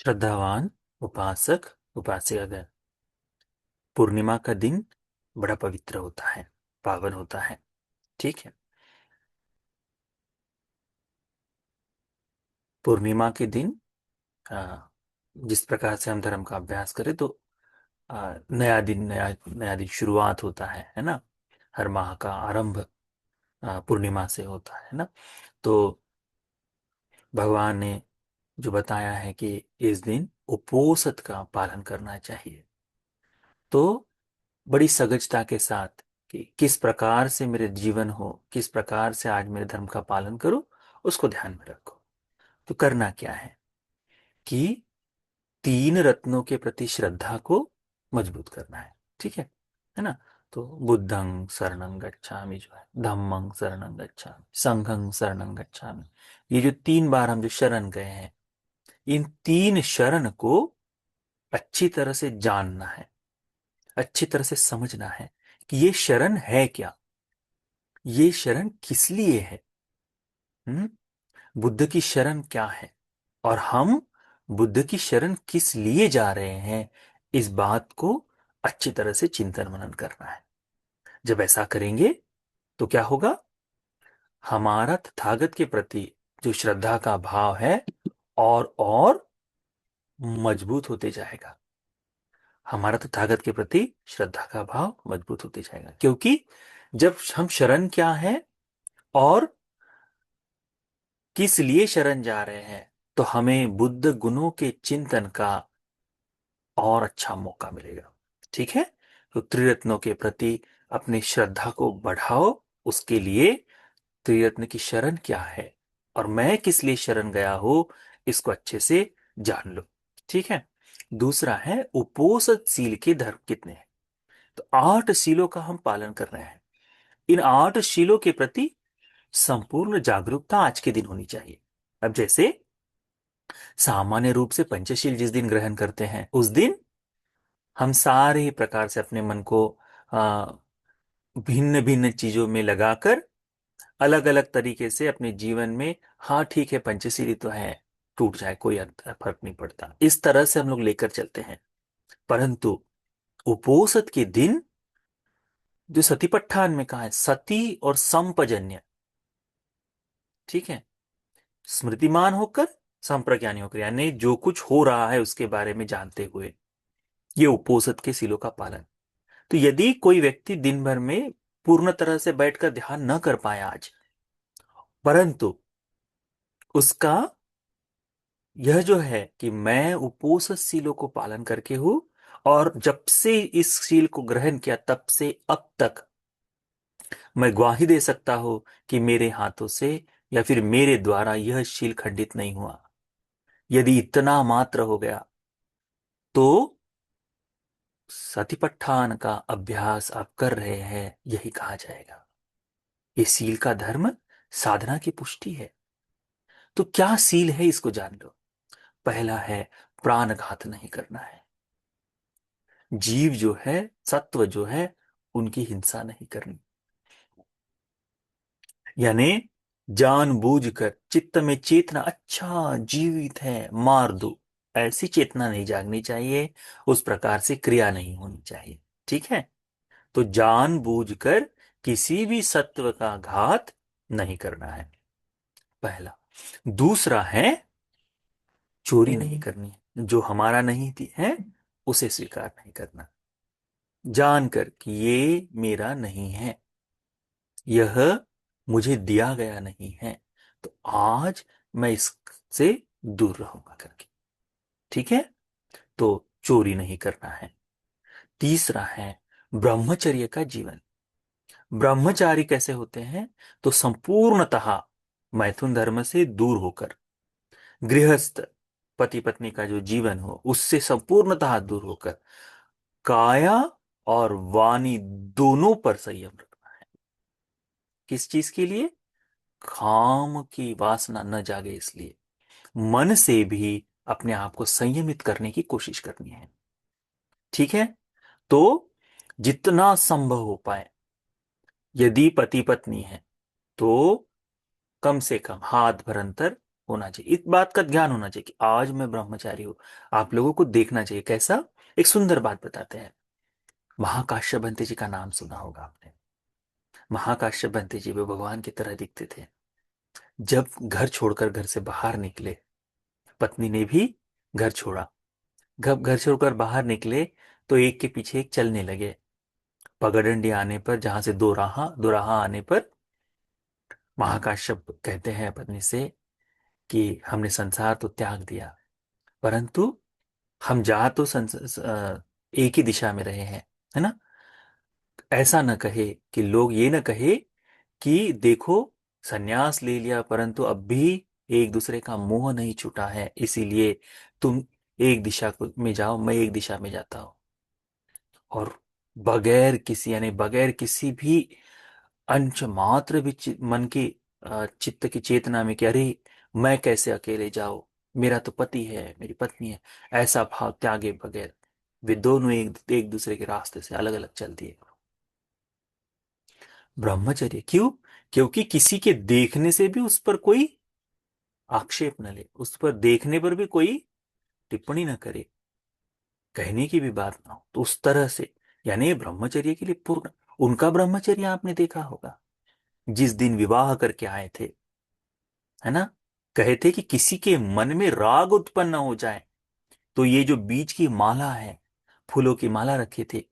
श्रद्धावान उपासक उपास्यगण। पूर्णिमा का दिन बड़ा पवित्र होता है, पावन होता है। ठीक है। पूर्णिमा के दिन आ, जिस प्रकार से हम धर्म का अभ्यास करें तो नया दिन, नया नया दिन शुरुआत होता है ना। हर माह का आरंभ पूर्णिमा से होता है ना। तो भगवान ने जो बताया है कि इस दिन उपोषत का पालन करना चाहिए, तो बड़ी सजगता के साथ कि किस प्रकार से मेरे जीवन हो, किस प्रकार से आज मेरे धर्म का पालन करूं, उसको ध्यान में रखो। तो करना क्या है कि तीन रत्नों के प्रति श्रद्धा को मजबूत करना है। ठीक है ना। तो बुद्धं शरणं गच्छामि जो है, धम्मं शरणं गच्छामि, संघं शरणं गच्छामि, ये जो तीन बार हम जो शरण गए हैं, इन तीन शरण को अच्छी तरह से जानना है, अच्छी तरह से समझना है कि ये शरण है क्या, ये शरण किस लिए है। हम्म बुद्ध की शरण क्या है और हम बुद्ध की शरण किस लिए जा रहे हैं, इस बात को अच्छी तरह से चिंतन मनन करना है। जब ऐसा करेंगे तो क्या होगा, हमारा तथागत के प्रति जो श्रद्धा का भाव है और मजबूत होते जाएगा। हमारा तथागत के प्रति श्रद्धा का भाव मजबूत होते जाएगा, क्योंकि जब हम शरण क्या है और किस लिए शरण जा रहे हैं, तो हमें बुद्ध गुणों के चिंतन का और अच्छा मौका मिलेगा। ठीक है। तो त्रिरत्नों के प्रति अपनी श्रद्धा को बढ़ाओ। उसके लिए त्रिरत्न की शरण क्या है और मैं किस लिए शरण गया हूं, इसको अच्छे से जान लो। ठीक है। दूसरा है उपोषद शील के धर्म कितने हैं। तो 8 शीलों का हम पालन कर रहे हैं। इन 8 शीलों के प्रति संपूर्ण जागरूकता आज के दिन होनी चाहिए। अब जैसे सामान्य रूप से पंचशील जिस दिन ग्रहण करते हैं, उस दिन हम सारे ही प्रकार से अपने मन को भिन्न भिन्न चीजों में लगाकर अलग अलग तरीके से अपने जीवन में, हाँ ठीक है पंचशीली तो है, टूट जाए कोई फर्क नहीं पड़ता, इस तरह से हम लोग लेकर चलते हैं। परंतु उपोषद के दिन जो सतीपट्ठान में कहा है, सती और संपजन्य, ठीक है, स्मृतिमान होकर संप्रज्ञानी होकर, यानी जो कुछ हो रहा है उसके बारे में जानते हुए, ये उपोषद के सीलों का पालन। तो यदि कोई व्यक्ति दिन भर में पूर्ण तरह से बैठकर ध्यान न कर पाया आज, परंतु उसका यह जो है कि मैं उपोषद सीलों को पालन करके हूं, और जब से इस सील को ग्रहण किया तब से अब तक मैं ग्वाही दे सकता हूं कि मेरे हाथों से या फिर मेरे द्वारा यह शील खंडित नहीं हुआ। यदि इतना मात्र हो गया तो सतिपट्ठान का अभ्यास आप कर रहे हैं, यही कहा जाएगा। ये सील का धर्म साधना की पुष्टि है। तो क्या सील है, इसको जान लो। पहला है प्राणघात नहीं करना है। जीव जो है, सत्व जो है, उनकी हिंसा नहीं करनी। यानी जानबूझकर चित्त में चेतना, अच्छा जीवित है मार दो, ऐसी चेतना नहीं जागनी चाहिए, उस प्रकार से क्रिया नहीं होनी चाहिए। ठीक है। तो जानबूझकर किसी भी सत्व का घात नहीं करना है, पहला। दूसरा है चोरी नहीं करनी, जो हमारा नहीं है उसे स्वीकार नहीं करना, जानकर कि ये मेरा नहीं है, यह मुझे दिया गया नहीं है, तो आज मैं इससे दूर रहूंगा करके। ठीक है। तो चोरी नहीं करना है। तीसरा है ब्रह्मचर्य का जीवन। ब्रह्मचारी कैसे होते हैं, तो संपूर्णतः मैथुन धर्म से दूर होकर, गृहस्थ पति पत्नी का जो जीवन हो उससे संपूर्णतः दूर होकर, काया और वाणी दोनों पर संयम रखना है। किस चीज के लिए, काम की वासना न जागे इसलिए मन से भी अपने आप को संयमित करने की कोशिश करनी है। ठीक है। तो जितना संभव हो पाए, यदि पति पत्नी है तो कम से कम हाथ भर अंतर होना चाहिए, इस बात का ध्यान होना चाहिए कि आज मैं ब्रह्मचारी हूं। आप लोगों को देखना चाहिए कैसा। एक सुंदर बात बताते हैं। महाकाश्यप बंते जी का नाम सुना होगा आपने। महाकाश्यप बंते जी भी भगवान की तरह दिखते थे। जब घर छोड़कर घर से बाहर निकले, पत्नी ने भी घर छोड़ा, घर छोड़कर बाहर निकले तो एक के पीछे एक चलने लगे। पगडंडी आने पर, जहां से दोराहा आने पर, महाकाश्यप कहते हैं पत्नी से कि हमने संसार तो त्याग दिया, परंतु हम जा तो एक ही दिशा में रहे हैं, है ना। ऐसा न कहे कि लोग ये न कहे कि देखो सन्यास ले लिया परंतु अब भी एक दूसरे का मोह नहीं छूटा है, इसीलिए तुम एक दिशा में जाओ, मैं एक दिशा में जाता हूं। और बगैर किसी, यानी बगैर किसी भी अंश मात्र भी मन की चित्त की चेतना में कि अरे मैं कैसे अकेले जाऊं, मेरा तो पति है, मेरी पत्नी है, ऐसा भाव त्यागे बगैर वे दोनों एक एक दूसरे के रास्ते से अलग अलग चल दिए। ब्रह्मचर्य क्यों? क्योंकि किसी के देखने से भी उस पर कोई आक्षेप न ले, उस पर देखने पर भी कोई टिप्पणी न करे, कहने की भी बात ना हो, तो उस तरह से, यानी ब्रह्मचर्य के लिए पूर्ण। उनका ब्रह्मचर्य आपने देखा होगा, जिस दिन विवाह करके आए थे, है ना, कहे थे कि किसी के मन में राग उत्पन्न हो जाए तो ये जो बीज की माला है, फूलों की माला रखे थे,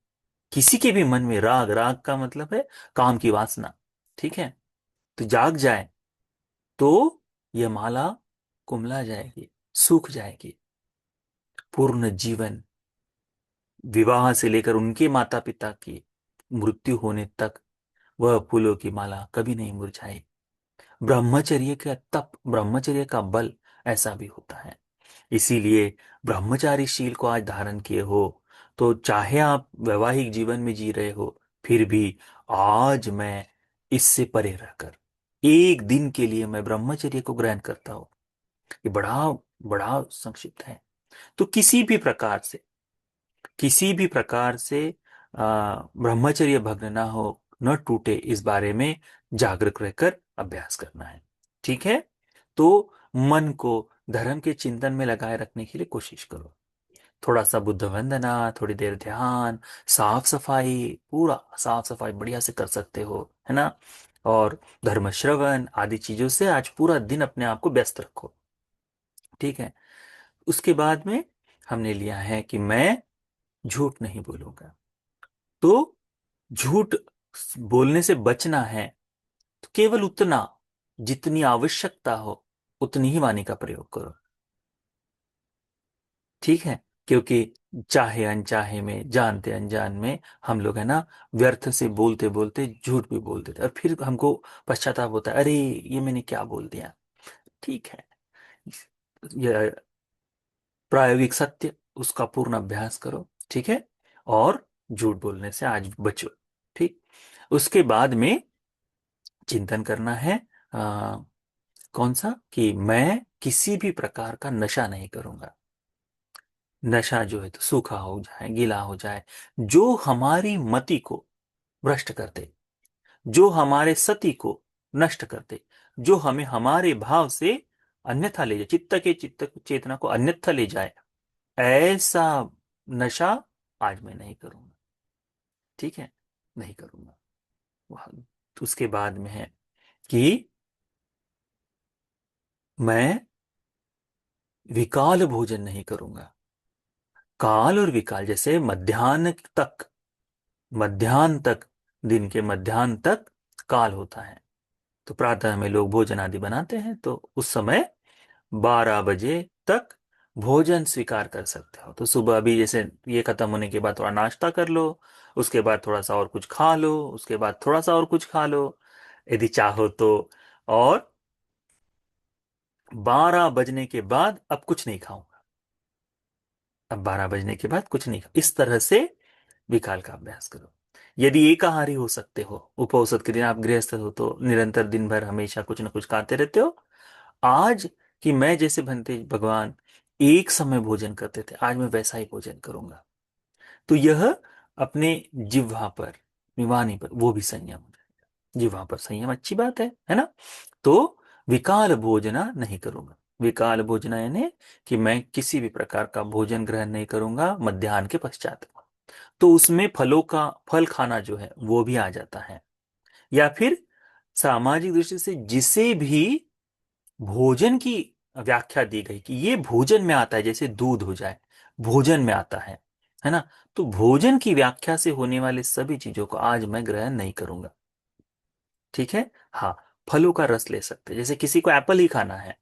किसी के भी मन में राग, राग का मतलब है काम की वासना, ठीक है, तो जाग जाए तो यह माला कुमला जाएगी, सूख जाएगी। पूर्ण जीवन, विवाह से लेकर उनके माता पिता की मृत्यु होने तक, वह फूलों की माला कभी नहीं मुरझाई। ब्रह्मचर्य का तप, ब्रह्मचर्य का बल ऐसा भी होता है। इसीलिए ब्रह्मचारी शील को आज धारण किए हो तो चाहे आप वैवाहिक जीवन में जी रहे हो, फिर भी आज मैं इससे परे रहकर एक दिन के लिए मैं ब्रह्मचर्य को ग्रहण करता हूं। ये बड़ा बड़ा संक्षिप्त है। तो किसी भी प्रकार से ब्रह्मचर्य भंग ना हो, न टूटे, इस बारे में जागरूक रहकर अभ्यास करना है। ठीक है। तो मन को धर्म के चिंतन में लगाए रखने के लिए कोशिश करो। थोड़ा सा बुद्ध वंदना, थोड़ी देर ध्यान, साफ सफाई, पूरा साफ सफाई बढ़िया से कर सकते हो, है ना। और धर्म श्रवण आदि चीजों से आज पूरा दिन अपने आप को व्यस्त रखो। ठीक है। उसके बाद में हमने लिया है कि मैं झूठ नहीं बोलूंगा। तो झूठ बोलने से बचना है तो केवल उतना, जितनी आवश्यकता हो उतनी ही वाणी का प्रयोग करो। ठीक है। क्योंकि चाहे अनचाहे में, जानते अनजान में, हम लोग है ना, व्यर्थ से बोलते बोलते झूठ भी बोल देते और फिर हमको पश्चाताप होता है, अरे ये मैंने क्या बोल दिया। ठीक है। यह प्रायोगिक सत्य, उसका पूर्ण अभ्यास करो। ठीक है। और झूठ बोलने से आज बचो। ठीक। उसके बाद में चिंतन करना है, आ, कौन सा, कि मैं किसी भी प्रकार का नशा नहीं करूंगा। नशा जो है तो सूखा हो जाए, गीला हो जाए, जो हमारी मति को भ्रष्ट कर दे, जो हमारे सति को नष्ट कर दे, जो हमें हमारे भाव से अन्यथा ले जाए, चित्त चेतना को अन्यथा ले जाए, ऐसा नशा आज मैं नहीं करूंगा। ठीक है। नहीं करूंगा। उसके बाद में है कि मैं विकाल भोजन नहीं करूंगा। काल और विकाल, जैसे मध्याह्न तक, दिन के मध्याह्न तक काल होता है। तो प्रातः में लोग भोजन आदि बनाते हैं, तो उस समय 12 बजे तक भोजन स्वीकार कर सकते हो। तो सुबह भी जैसे ये खत्म होने के बाद थोड़ा नाश्ता कर लो, उसके बाद थोड़ा सा और कुछ खा लो, उसके बाद थोड़ा सा और कुछ खा लो यदि चाहो तो। और 12 बजने के बाद अब कुछ नहीं खाऊंगा, अब 12 बजने के बाद कुछ नहीं खा, इस तरह से विकाल का अभ्यास करो। यदि एकाहारी हो सकते हो, उपवास के दिन आप गृहस्थ हो तो निरंतर दिन भर हमेशा कुछ ना कुछ खाते रहते हो, आज कि मैं जैसे बनते भगवान एक समय भोजन करते थे, आज मैं वैसा ही भोजन करूंगा। तो यह अपने जिह्वा पर, निवानी पर वो भी संयम हो जाएगा। जिह्वा पर संयम अच्छी बात है ना। तो विकाल भोजना नहीं करूंगा। विकाल भोजना यानी कि मैं किसी भी प्रकार का भोजन ग्रहण नहीं करूंगा मध्याह्न के पश्चात। तो उसमें फलों का फल खाना जो है वो भी आ जाता है। या फिर सामाजिक दृष्टि से जिसे भी भोजन की व्याख्या दी गई कि ये भोजन में आता है, जैसे दूध हो जाए भोजन में आता है ना। तो भोजन की व्याख्या से होने वाले सभी चीजों को आज मैं ग्रहण नहीं करूंगा। ठीक है। हाँ, फलों का रस ले सकते हैं, जैसे किसी को एप्पल ही खाना है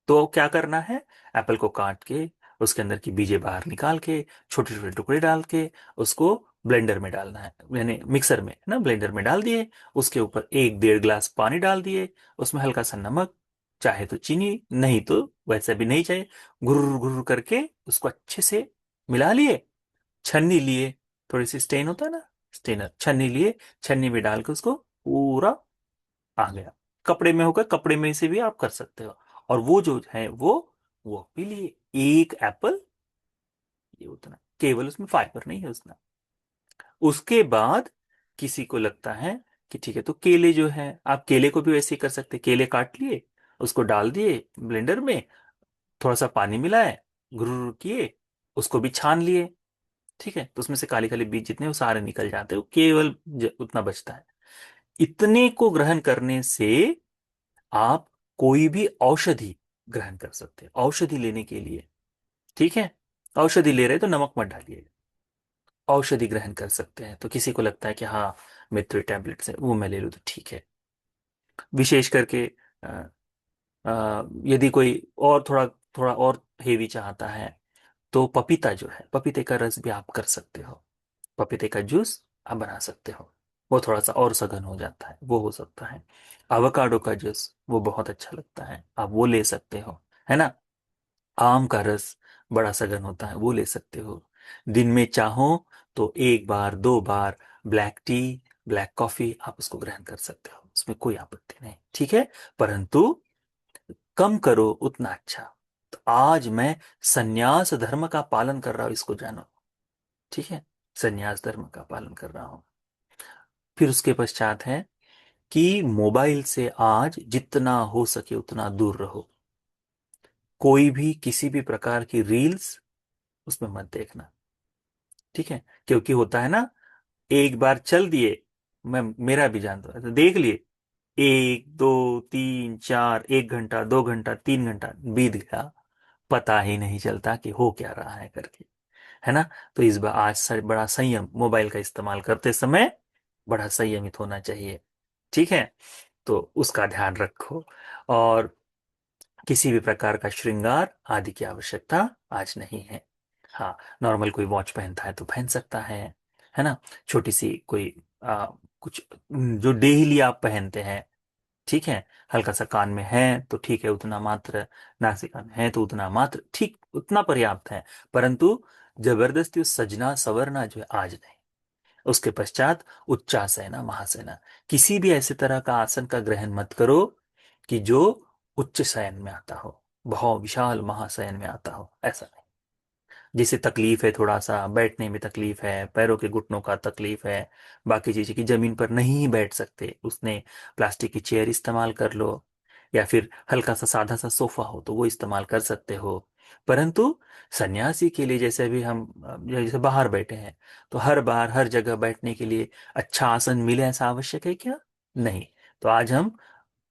तो क्या करना है, एप्पल को काट के उसके अंदर की बीजें बाहर निकाल के छोटे छोटे टुकड़े डाल के उसको ब्लेंडर में डालना है, यानी मिक्सर में ना, ब्लेंडर में डाल दिए। उसके ऊपर 1-1.5 गिलास पानी डाल दिए, उसमें हल्का सा नमक, चाहे तो चीनी, नहीं तो वैसे भी नहीं चाहिए, गुर्र गुर्र करके उसको अच्छे से मिला लिए। छन्नी लिए, थोड़ी सी स्टेन होता है ना, स्टेनर, छन्नी लिए, छन्नी में डाल के उसको पूरा आ गया। कपड़े में होगा, कपड़े में से भी आप कर सकते हो। और वो जो है वो पी लिए। एक एप्पल, ये उतना, केवल उसमें फाइबर नहीं है उतना। उसके बाद किसी को लगता है कि ठीक है, तो केले जो है, आप केले को भी वैसे ही कर सकते हैं। केले काट लिए, उसको डाल दिए ब्लेंडर में, थोड़ा सा पानी मिलाए, गुर्र किए, उसको भी छान लिए। ठीक है, तो उसमें से काले काले बीज जितने वो सारे निकल जाते हैं, वो केवल उतना बचता है। इतने को ग्रहण करने से आप कोई भी औषधि ग्रहण कर सकते हैं, औषधि लेने के लिए। ठीक है, औषधि ले रहे तो नमक मत डालिए, औषधि ग्रहण कर सकते हैं। तो किसी को लगता है कि हाँ मेरे तो टैबलेट्स है वो मैं ले लूँ तो ठीक है। विशेष करके अ, यदि कोई और थोड़ा थोड़ा और हेवी चाहता है तो पपीता जो है, पपीते का रस भी आप कर सकते हो, पपीते का जूस आप बना सकते हो। वो थोड़ा सा और सघन हो जाता है, वो हो सकता है। अवोकाडो का जूस वो बहुत अच्छा लगता है, आप वो ले सकते हो, है ना। आम का रस बड़ा सघन होता है, वो ले सकते हो। दिन में चाहो तो 1 बार 2 बार ब्लैक टी, ब्लैक कॉफी आप उसको ग्रहण कर सकते हो, उसमें कोई आपत्ति नहीं। ठीक है, परंतु कम करो उतना अच्छा। तो आज मैं संन्यास धर्म का पालन कर रहा हूं, इसको जानो। ठीक है, संन्यास धर्म का पालन कर रहा हूं। फिर उसके पश्चात है कि मोबाइल से आज जितना हो सके उतना दूर रहो। कोई भी किसी भी प्रकार की रील्स उसमें मत देखना। ठीक है, क्योंकि होता है ना, एक बार चल दिए, मैं मेरा भी जानता हूं, तो देख लिए 1 2 3 4, 1 घंटा 2 घंटा 3 घंटा बीत गया, पता ही नहीं चलता कि हो क्या रहा है करके, है ना। तो इस बार आज से बड़ा संयम, मोबाइल का इस्तेमाल करते समय बड़ा संयमित होना चाहिए। ठीक है, तो उसका ध्यान रखो। और किसी भी प्रकार का श्रृंगार आदि की आवश्यकता आज नहीं है। हाँ, नॉर्मल कोई वॉच पहनता है तो पहन सकता है ना। छोटी सी कोई कुछ जो डेली आप पहनते हैं, ठीक है, हल्का सा कान में है तो ठीक है उतना मात्र, नासिका में है तो उतना मात्र, ठीक उतना पर्याप्त है। परंतु जबरदस्ती उस सजना सवरना जो है आज नहीं। उसके पश्चात उच्चासना महासेना, किसी भी ऐसे तरह का आसन का ग्रहण मत करो कि जो उच्च शयन में आता हो, बहुत विशाल महाशयन में आता हो, ऐसा नहीं। जिसे तकलीफ है, थोड़ा सा बैठने में तकलीफ है, पैरों के घुटनों का तकलीफ है, बाकी चीजें की जमीन पर नहीं बैठ सकते, उसने प्लास्टिक की चेयर इस्तेमाल कर लो, या फिर हल्का सा सादा सा सोफा हो तो वो इस्तेमाल कर सकते हो। परंतु सन्यासी के लिए, जैसे अभी हम जैसे बाहर बैठे हैं, तो हर बार हर जगह बैठने के लिए अच्छा आसन मिले ऐसा आवश्यक है क्या? नहीं। तो आज हम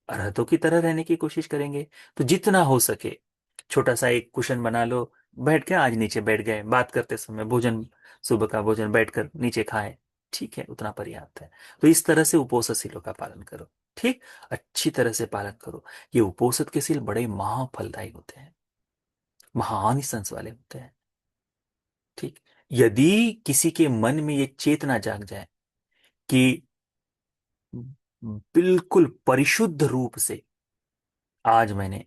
अरहतों की तरह रहने की कोशिश करेंगे। तो जितना हो सके छोटा सा एक कुशन बना लो, बैठ के आज नीचे बैठ गए, बात करते समय भोजन, सुबह का भोजन बैठकर नीचे खाएं, ठीक है, उतना पर्याप्त है। तो इस तरह से उपोषण सीलों का पालन करो। ठीक, अच्छी तरह से पालन करो। ये उपोषण के सील बड़े महाफलदायी होते हैं, महानिसंस वाले होते हैं। ठीक, यदि किसी के मन में ये चेतना जाग जाए कि बिल्कुल परिशुद्ध रूप से आज मैंने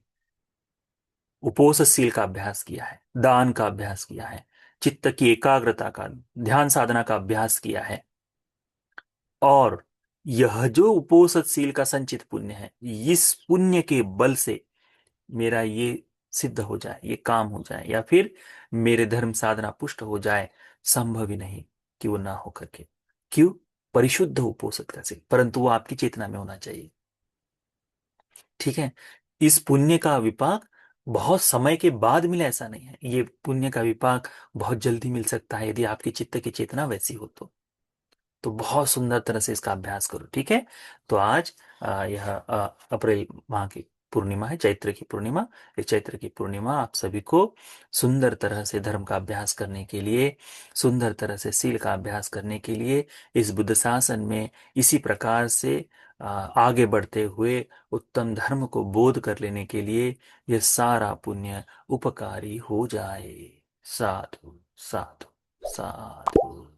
उपोषशील का अभ्यास किया है, दान का अभ्यास किया है, चित्त की एकाग्रता का, ध्यान साधना का अभ्यास किया है, और यह जो उपोषशील का संचित पुण्य है, इस पुण्य के बल से मेरा ये सिद्ध हो जाए, ये काम हो जाए, या फिर मेरे धर्म साधना पुष्ट हो जाए, संभव ही नहीं कि वो ना हो करके। क्यों? परिशुद्ध उपोषित का से, परंतु वो आपकी चेतना में होना चाहिए। ठीक है, इस पुण्य का विपाक बहुत समय के बाद मिले ऐसा नहीं है, ये पुण्य का विपाक बहुत जल्दी मिल सकता है यदि आपकी चित्त की चेतना वैसी हो तो बहुत सुंदर तरह से इसका अभ्यास करो, ठीक है। तो आज यह अप्रैल माह की पूर्णिमा है, चैत्र की पूर्णिमा। इस चैत्र की पूर्णिमा आप सभी को सुंदर तरह से धर्म का अभ्यास करने के लिए, सुंदर तरह से शील का अभ्यास करने के लिए, इस बुद्ध शासन में इसी प्रकार से आगे बढ़ते हुए उत्तम धर्म को बोध कर लेने के लिए यह सारा पुण्य उपकारी हो जाए। साधु साधु साधु।